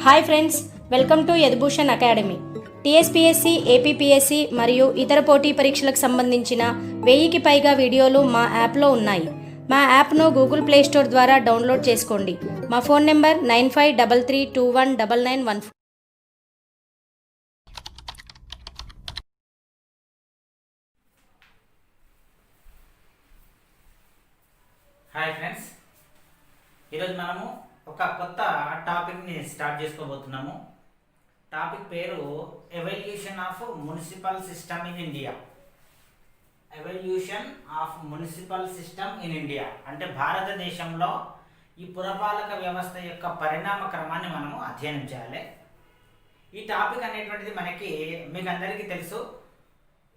Hi friends, welcome to Yadubhushan academy. TSPSC, APPSC మరియు ఇతర పోటీ పరీక్షలకు సంబంధించిన 1000కి పైగా వీడియోలు మా యాప్లో ఉన్నాయి. మా యాప్ను గూగుల్ ప్లేస్టోర్ ద్వారా డౌన్లోడ్ చేసుకోండి. మా ఫోన్ నెంబర్ 9533219914. హాయ్ ఫ్రెండ్స్, ఈరోజు మనము ఒక కొత్త టాపిక్ని స్టార్ట్ చేసుకోబోతున్నాము. టాపిక్ పేరు evolution of municipal system in India. Evolution of municipal system in India అంటే భారతదేశంలో ఈ పురపాలక వ్యవస్థ యొక్క పరిణామ క్రమాన్ని మనము అధ్యయనం చేయాలి. ఈ టాపిక్ అనేటువంటిది మీకు అందరికీ తెలుసు.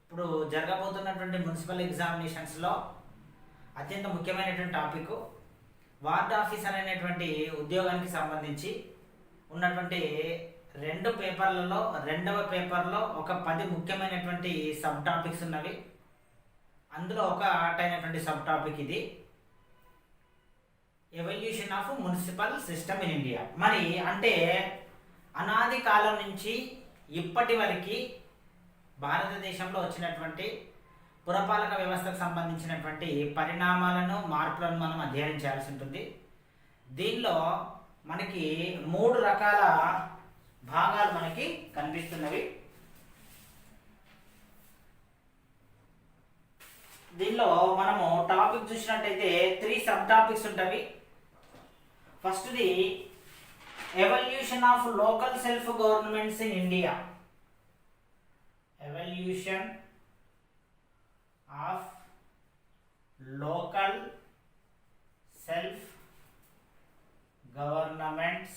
ఇప్పుడు జరగబోతున్నటువంటి మున్సిపల్ ఎగ్జామినేషన్స్లో అత్యంత ముఖ్యమైనటువంటి టాపిక్. వార్డ్ ఆఫీసర్ అనేటువంటి ఉద్యోగానికి సంబంధించి ఉన్నటువంటి 2 పేపర్లలో రెండవ పేపర్లో ఒక 10 ముఖ్యమైనటువంటి సబ్ టాపిక్స్ ఉన్నవి. అందులో ఒకటైనటువంటి సబ్ టాపిక్ ఇది, evolution of municipal system in India. మరి అంటే అనాది కాలం నుంచి ఇప్పటి వరకు భారతదేశంలో వచ్చినటువంటి పురపాలక వ్యవస్థకు సంబంధించినటువంటి పరిణామాలను, మార్పులను మనం అధ్యయనం చేయాల్సి ఉంటుంది. దీనిలో మనకి 3 రకాల భాగాలు మనకి కనిపిస్తున్నవి. దీనిలో మనము టాపిక్ చూసినట్టయితే 3 సబ్ టాపిక్స్ ఉంటాయి. ఫస్ట్ది evolution of local self governments in India. Evolution of local self governments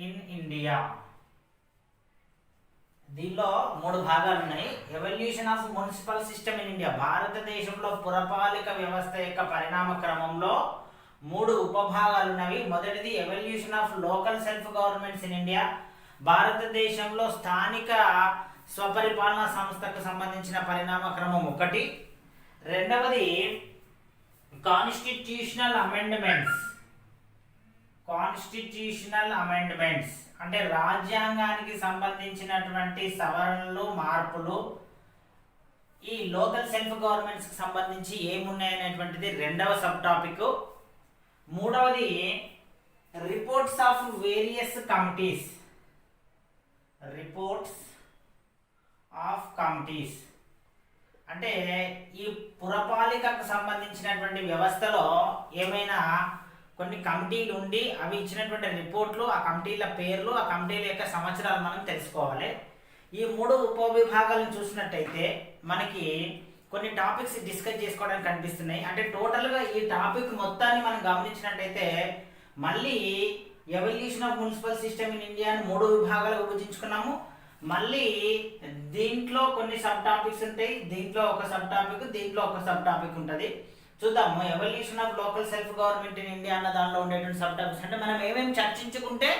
in India. దీనిలో 3 భాగాలు ఉన్నాయి. Evolution of municipal system in India, భారతదేశంలో పురపాలిక వ్యవస్థ యొక్క పరిణామ క్రమంలో 3 ఉపభాగాలు ఉన్నవి. మొదటిది evolution of local self governments in India, భారతదేశంలో స్థానిక స్వపరిపాలన సంస్థకు సంబంధించిన పరిణామ క్రమం 1. రెండవది కాన్స్టిట్యూషనల్ అమెండ్మెంట్స్ అంటే రాజ్యాంగానికి సంబంధించినటువంటి సవరణలు, మార్పులు ఈ లోకల్ సెల్ఫ్ గవర్నమెంట్స్కి సంబంధించి ఏమున్నాయనేటువంటిది రెండవ సబ్ టాపిక్. మూడవది రిపోర్ట్స్ ఆఫ్ వేరియస్ కమిటీస్, అంటే ఈ పురపాలికకు సంబంధించినటువంటి వ్యవస్థలో ఏమైనా కొన్ని కమిటీలు ఉండి అవి ఇచ్చినటువంటి రిపోర్ట్లు, ఆ కమిటీల పేర్లు, ఆ కమిటీల యొక్క సంవత్సరాలు మనం తెలుసుకోవాలి. ఈ 3 ఉపవిభాగాలను చూసినట్టయితే మనకి కొన్ని టాపిక్స్ డిస్కస్ చేసుకోవడానికి కనిపిస్తున్నాయి. అంటే టోటల్గా ఈ టాపిక్ మొత్తాన్ని మనం గమనించినట్టయితే మళ్ళీ evolution of municipal system in India 3 విభాగాలుగా విభజించుకున్నాము. మళ్ళీ దీంట్లో కొన్ని సబ్ టాపిక్స్ ఉంటాయి, దీంట్లో ఒక సబ్ టాపిక్, దీంట్లో ఒక సబ్ టాపిక్ ఉంటుంది. చూద్దాము evolution of local self government in India అన్న దానిలో ఉండేటువంటి సబ్ టాపిక్స్ అంటే మనం ఏమేమి చర్చించుకుంటే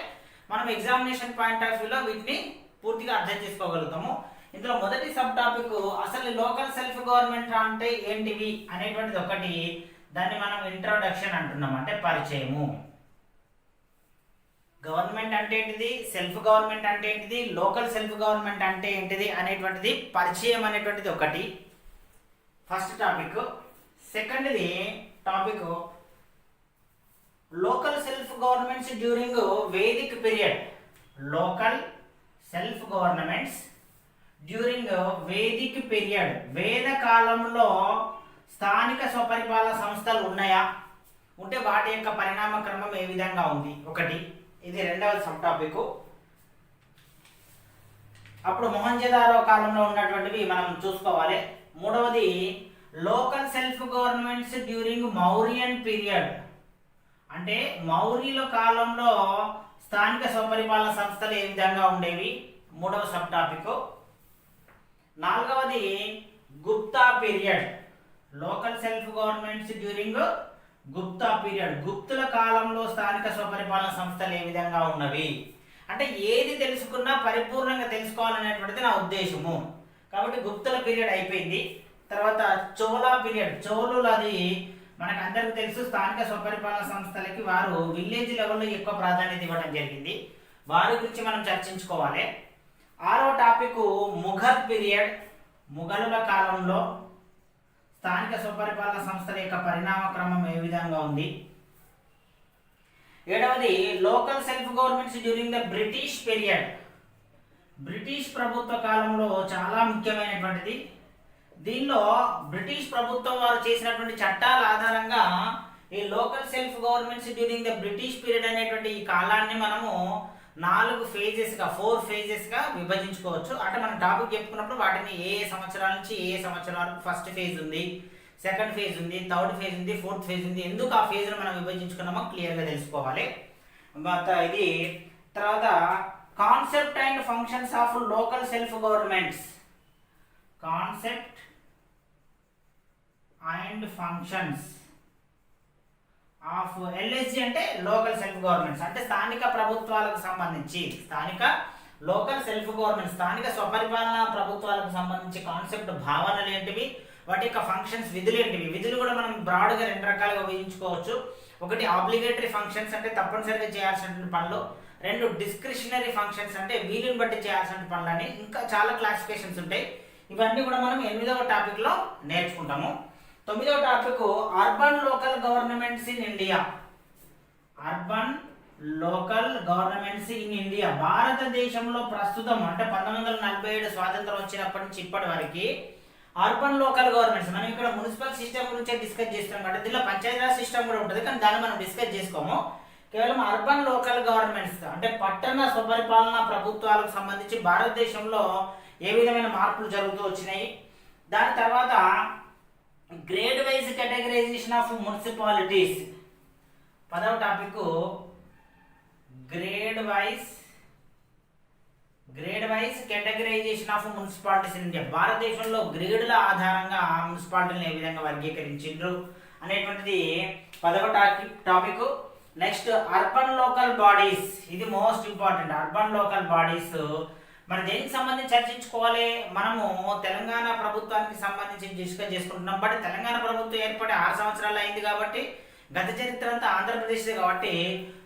మనం ఎగ్జామినేషన్ పాయింట్ ఆఫ్ వ్యూలో వీటిని పూర్తిగా అర్థం చేసుకోగలుగుతాము. ఇందులో మొదటి సబ్ టాపిక్ అసలు లోకల్ సెల్ఫ్ గవర్నమెంట్ అంటే ఏంటివి అనేటువంటిది ఒకటి. దాన్ని మనం ఇంట్రొడక్షన్ అంటున్నాం, అంటే పరిచయము. గవర్నమెంట్ అంటే ఏంటిది, సెల్ఫ్ గవర్నమెంట్ అంటే ఏంటిది, లోకల్ సెల్ఫ్ గవర్నమెంట్ అంటే ఏంటిది అనేటువంటిది పరిచయం అనేటువంటిది ఒకటి ఫస్ట్ టాపిక్. సెకండ్ది topic local self governments during Vedic period. Local self governments during Vedic period, వేద కాలంలో స్థానిక స్వపరిపాలన సంస్థలు ఉన్నాయా, ఉంటే వాటి యొక్క పరిణామ క్రమం ఏ విధంగా ఉంది ఒకటి. ఇది రెండవ సబ్ టాపిక్. అప్పుడు మొహంజదారో కాలంలో ఉన్నటువంటివి మనం చూసుకోవాలి. మూడవది local self governments during Mauryan period, అంటే మౌర్యుల కాలంలో స్థానిక స్వపరిపాలన సంస్థలు ఏ విధంగా ఉండేవి, మూడవ సబ్ టాపిక్. నాలుగవది Gupta period, local self governments during Gupta period, గుప్తుల కాలంలో స్థానిక స్వపరిపాలన సంస్థలు ఏ విధంగా ఉన్నవి. అంటే ఏది తెలుసుకున్నా పరిపూర్ణంగా తెలుసుకోవాలనేటువంటిది నా ఉద్దేశము. కాబట్టి గుప్తుల పీరియడ్ అయిపోయింది. తర్వాత చోళా పీరియడ్, చోళులు అది మనకు అందరికీ తెలుసు స్థానిక స్వపరిపాలన సంస్థలకి వారు విలేజ్ లెవెల్లో ఎక్కువ ప్రాధాన్యత ఇవ్వడం జరిగింది. వారి గురించి మనం చర్చించుకోవాలి. 6వ టాపిక్ ముఘల్ పీరియడ్, ముఘలుల కాలంలో స్థానిక స్వపరిపాలన సంస్థల యొక్క పరిణామ క్రమం ఏ విధంగా ఉంది. 7వది local self governments during the British period, British ప్రభుత్వ కాలంలో చాలా ముఖ్యమైనటువంటిది. దీనిలో బ్రిటిష్ ప్రభుత్వం వారు చేసినటువంటి చట్టాల ఆధారంగా ఈ local self governments during the British period అనేటువంటి ఈ కాలాన్ని మనము 4 ఫేజెస్గా 4 ఫేజెస్గా విభజించుకోవచ్చు. అంటే మనం టాపిక్ చెప్పుకున్నప్పుడు వాటిని ఏ సంవత్సరాల నుంచి ఏ సంవత్సరాల ఫస్ట్ ఫేజ్ ఉంది, సెకండ్ ఫేజ్ ఉంది, థర్డ్ ఫేజ్ ఉంది, ఫోర్త్ ఫేజ్ ఉంది, ఎందుకు ఆ ఫేజ్ను మనం విభజించుకున్నామో క్లియర్గా తెలుసుకోవాలి. ఇది తర్వాత concept and functions of local self governments, concept and functions of LSG అంటే లోకల్ సెల్ఫ్ గవర్నమెంట్స్, అంటే స్థానిక ప్రభుత్వాలకు సంబంధించి స్థానిక లోకల్ సెల్ఫ్ గవర్నమెంట్ స్థానిక స్వపరిపాలన ప్రభుత్వాలకు సంబంధించి కాన్సెప్ట్ భావనలు ఏంటివి, వాటి యొక్క ఫంక్షన్స్ విధులు ఏంటివి. విధులు కూడా మనం బ్రాడ్గా 2 రకాలుగా విభజించుకోవచ్చు. ఒకటి ఆబ్లిగేటరీ ఫంక్షన్స్ అంటే తప్పనిసరిగా చేయాల్సిన పనులు, 2 డిస్క్రిషనరీ ఫంక్షన్స్ అంటే వీలుని బట్టి చేయాల్సిన పనులని, ఇంకా చాలా క్లాసిఫికేషన్స్ ఉంటాయి. ఇవన్నీ కూడా మనం 8వ టాపిక్లో నేర్చుకుంటాము. 9వ topic urban local governments in India, urban local governments in India. భారతదేశంలో ప్రస్తుతం అంటే 1947 స్వాతంత్రం వచ్చినప్పటి నుంచి ఇప్పటి వరకు అర్బన్ లోకల్ గవర్నమెంట్స్, మనం ఇక్కడ మున్సిపల్ సిస్టమ్ గురించి డిస్కస్ చేస్తాం కాబట్టి దీనిలో పంచాయతీరాజ్ సిస్టమ్ కూడా ఉంటుంది, కానీ దాన్ని మనం డిస్కస్ చేసుకోము. కేవలం అర్బన్ లోకల్ గవర్నమెంట్స్ అంటే పట్టణ స్వపరిపాలన ప్రభుత్వాలకు సంబంధించి భారతదేశంలో ఏ విధమైన మార్పులు జరుగుతూ వచ్చినాయి. దాని తర్వాత grade wise categorization of municipalities, 10వ topic grade wise categorization of municipalities in India. భారతదేశంలో గ్రేడుల ఆధారంగా మున్సిపాలిటీలను ఏ విధంగా వర్గీకరించారు అనేటువంటిది 10వ topic. Next urban local bodies, ఇది most important. Urban local bodies మరి దేనికి సంబంధించి చర్చించుకోవాలి, మనము తెలంగాణ ప్రభుత్వానికి సంబంధించి డిస్కస్ చేసుకుంటున్నాం. బట్ తెలంగాణ ప్రభుత్వం ఏర్పడి 6 సంవత్సరాలు అయింది కాబట్టి గత చరిత్ర అంతా ఆంధ్రప్రదేశ్ కాబట్టి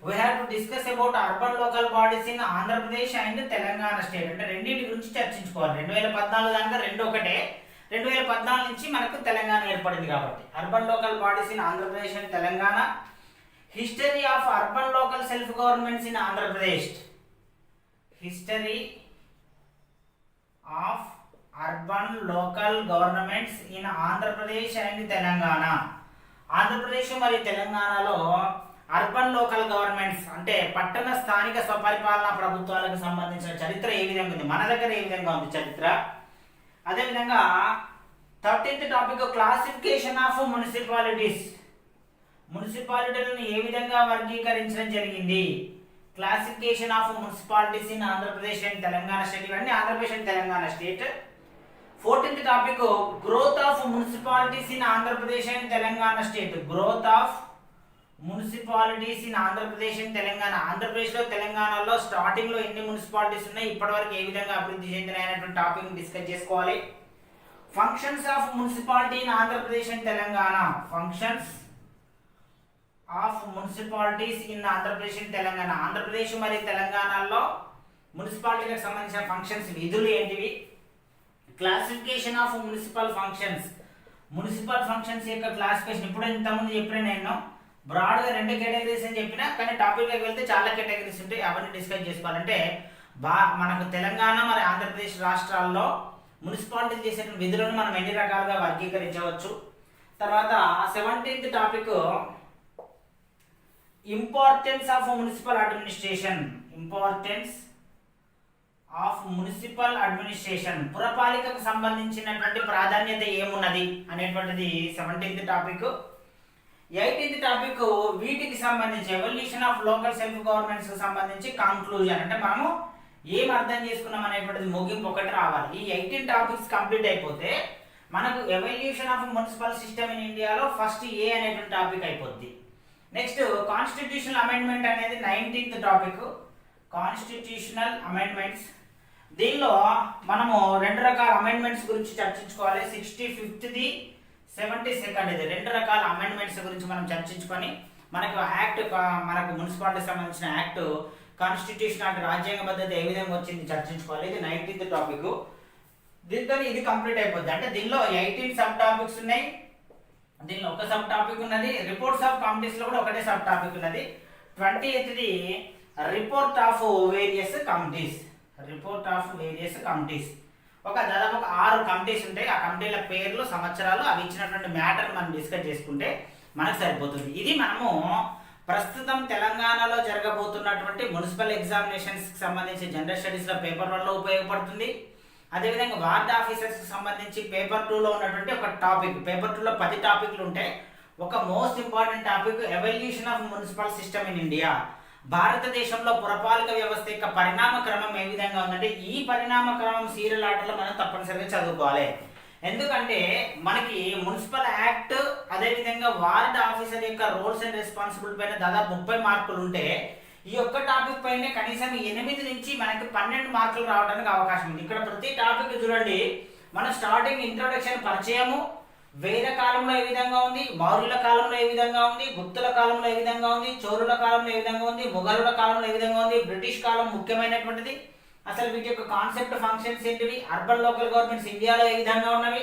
we have to discuss about urban local bodies in Andhra Pradesh and Telangana state. అంటే రెండింటి గురించి చర్చించుకోవాలి. 2014 దానిగా 2 ఒకటే, 2014 నుంచి మనకు తెలంగాణ ఏర్పడింది కాబట్టి urban local bodies in Andhra Pradesh and Telangana. History of urban local self governments in Andhra Pradesh, history of urban local governments in Andhra Pradesh and Telangana. Andhra Pradesh మరియు తెలంగాణలో అర్బన్ లోకల్ గవర్నమెంట్స్ అంటే పట్టణ స్థానిక స్వపరిపాలన ప్రభుత్వాలకు సంబంధించిన చరిత్ర ఏ విధంగా ఉంది, మన దగ్గర ఏ విధంగా ఉంది చరిత్ర. అదేవిధంగా 13th topic classification of municipalities, మున్సిపాలిటీలను ఏ విధంగా వర్గీకరించడం జరిగింది, classification of municipalities in Andhra Pradesh and Telangana state. ఇవన్నీ Andhra Pradesh and Telangana state. 14th topic growth of municipalities in Andhra Pradesh and Telangana state, growth of municipalities in Andhra Pradesh and Telangana. ఆంధ్రప్రదేశ్లో తెలంగాణలో స్టార్టింగ్లో ఎన్ని మున్సిపాలిటీస్ ఉన్నాయి, ఇప్పటివరకు ఏ విధంగా అభివృద్ధి చెందినాయి అనేటువంటి టాపిక్ డిస్కస్ చేసుకోవాలి. Functions of municipality in Andhra Pradesh and Telangana, functions of municipalities in Andhra Pradesh and Telangana. Andhra Pradesh మరియు తెలంగాణలో మున్సిపాలిటీలకు సంబంధించిన ఫంక్షన్స్ విధులు ఏంటివి. Classification of municipal functions, municipal functions యొక్క క్లాసిఫికేషన్. ఇప్పుడు ఇంతకుముందు చెప్పిన నేను బ్రాడ్గా 2 కేటగిరీస్ అని చెప్పినా, కానీ టాపిక్లోకి వెళ్తే చాలా కేటగిరీస్ ఉంటాయి, అవన్నీ డిస్కస్ చేసుకోవాలంటే మనకు తెలంగాణ మరి ఆంధ్రప్రదేశ్ రాష్ట్రాల్లో మున్సిపాలిటీలు చేసే విధులను మనం ఎన్ని రకాలుగా వర్గీకరించవచ్చు. తర్వాత 17th topic importance of municipal administration, importance of municipal administration, పురపాలికకు సంబంధించినటువంటి ప్రాధాన్యత ఏమున్నది అనేటువంటిది 17th టాపిక్. 18th టాపిక్ వీటికి సంబంధించి evolution of local self governments కి సంబంధించి కంక్లూజన్, అంటే మనము ఏం అర్థం చేసుకున్నాం అనేటువంటిది ముగింపు ఒకటి రావాలి. ఈ 18 టాపిక్స్ కంప్లీట్ అయిపోతే మనకు evolution of municipal system in ఇండియాలో ఫస్ట్ ఏ అనేటువంటి టాపిక్ అయిపోద్ది. నెక్స్ట్ కాన్స్టిట్యూషనల్ అమెండ్మెంట్ అనేది 19th టాపిక్, కాన్స్టిట్యూషనల్ అమెండ్మెంట్స్. దీనిలో మనము 2 రకాల అమెండ్మెంట్స్ గురించి చర్చించుకోవాలి. 65th, 72nd ఇది 2 రకాల అమెండ్మెంట్స్ గురించి మనం చర్చించుకొని మనకు యాక్ట్ మనకు మున్సిపాలిటీ సంబంధించిన యాక్ట్ కాన్స్టిట్యూషన్ అంటే రాజ్యాంగ పద్ధతి ఏ విధంగా వచ్చింది చర్చించుకోవాలి. ఇది 19th టాపిక్. దీంతో ఇది కంప్లీట్ అయిపోద్ది. అంటే దీనిలో 18 సబ్ టాపిక్స్ ఉన్నాయి. దీనిలో ఒక సబ్ టాపిక్ ఉన్నది. రిపోర్ట్స్ ఆఫ్ కమిటీస్ లో కూడా ఒకటే సబ్ టాపిక్ ఉన్నది. 28th report of various committees. Report of various committees దాదాపు ఒక 6 కమిటీస్ ఉంటాయి. ఆ కమిటీల పేర్లు, సంవత్సరాలు, అవి ఇచ్చినటువంటి మ్యాటర్ మనం డిస్కస్ చేసుకుంటే మనకు సరిపోతుంది. ఇది మనము ప్రస్తుతం తెలంగాణలో జరగబోతున్నటువంటి మున్సిపల్ ఎగ్జామినేషన్స్ కి సంబంధించి జనరల్ స్టడీస్ లో పేపర్ 1 లో ఉపయోగపడుతుంది. అదేవిధంగా వార్డ్ ఆఫీసర్స్ కి సంబంధించి పేపర్ 2 లో ఉన్నటువంటి ఒక టాపిక్. పేపర్ 2 లో 10 టాపిక్లు ఉంటాయి. ఒక most important topic evolution of municipal system in India. భారతదేశంలో పురపాలక వ్యవస్థ యొక్క పరిణామ క్రమం ఏ విధంగా ఉందంటే ఈ పరిణామ క్రమం సీరియల్ ఆర్డర్లో మనం తప్పనిసరిగా చదువుకోవాలి. ఎందుకంటే మనకి మున్సిపల్ యాక్ట్ అదేవిధంగా వార్డ్ ఆఫీసర్ యొక్క రోల్స్ అండ్ రెస్పాన్సిబిలిటీ పైన దాదాపు 30 మార్కులు ఉంటే ఈ ఒక్క టాపిక్ పైన కనీసం 8 నుంచి మనకి 12 మార్కులు రావడానికి అవకాశం ఉంది. ఇక్కడ ప్రతి టాపిక్ చూడండి, మన స్టార్టింగ్ ఇంట్రొడక్షన్ పరిచయము, వేద కాలంలో ఏ విధంగా ఉంది, మౌర్యుల కాలంలో ఏ విధంగా ఉంది, గుప్తుల కాలంలో ఏ విధంగా ఉంది, చోళుల కాలంలో ఏ విధంగా ఉంది, మొఘలుల కాలంలో ఏ విధంగా ఉంది, బ్రిటిష్ కాలం ముఖ్యమైనటువంటిది, అసలు వీటి యొక్క కాన్సెప్ట్ ఫంక్షన్స్ ఏంటివి, అర్బన్ లోకల్ గవర్నమెంట్స్ ఇండియాలో ఏ విధంగా ఉన్నవి,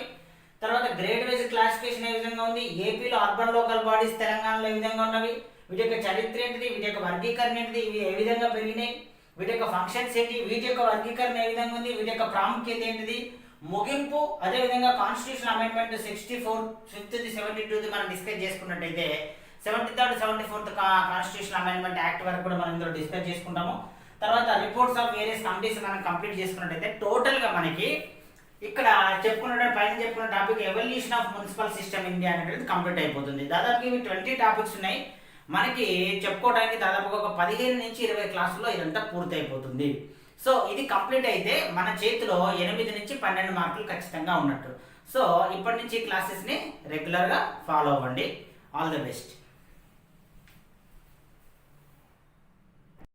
తర్వాత గ్రేడ్ వైజ్ క్లాసిఫికేషన్ ఏ విధంగా ఉంది, ఏపీలో అర్బన్ లోకల్ బాడీస్ తెలంగాణలో ఏ విధంగా ఉన్నవి, వీటి యొక్క చరిత్ర ఏంటిది, వీటి యొక్క వర్గీకరణ ఏంటిది, ఇవి ఏ విధంగా పెరిగినాయి, వీటి యొక్క ఫంక్షన్స్ ఏంటి, వీటి యొక్క వర్గీకరణ ఏ విధంగా ఉంది, వీటి యొక్క ప్రాముఖ్యత ఏంటిది, ముగింపు, అదేవిధంగా కాన్స్టిట్యూషన్ అమెండ్మెంట్ 64, 5th, 72 మనం డిస్కస్ చేసుకున్నట్టయితే 73rd, 74th constitution amendment act వరకు కూడా మనం ఇందులో డిస్కస్ చేసుకుంటాము. తర్వాత రిపోర్ట్స్ ఆఫ్ వేరియస్ కమిటీస్ మనం కంప్లీట్ చేసుకున్నట్టయితే టోటల్ గా మనకి ఇక్కడ పైన చెప్పుకున్న topic evolution of municipal system India అనేది కంప్లీట్ అయిపోతుంది. దాదాపు ఇవి 20 టాపిక్స్ ఉన్నాయి. మనకి చెప్పుకోవడానికి దాదాపుగా ఒక 15 నుంచి 20 క్లాసుల్లో ఇదంతా పూర్తి అయిపోతుంది. సో ఇది కంప్లీట్ అయితే మన చేతిలో 8 నుంచి 12 మార్కులు ఖచ్చితంగా ఉన్నట్టు. సో ఇప్పటి నుంచి క్లాసెస్ని రెగ్యులర్గా ఫాలో అవ్వండి. All the best.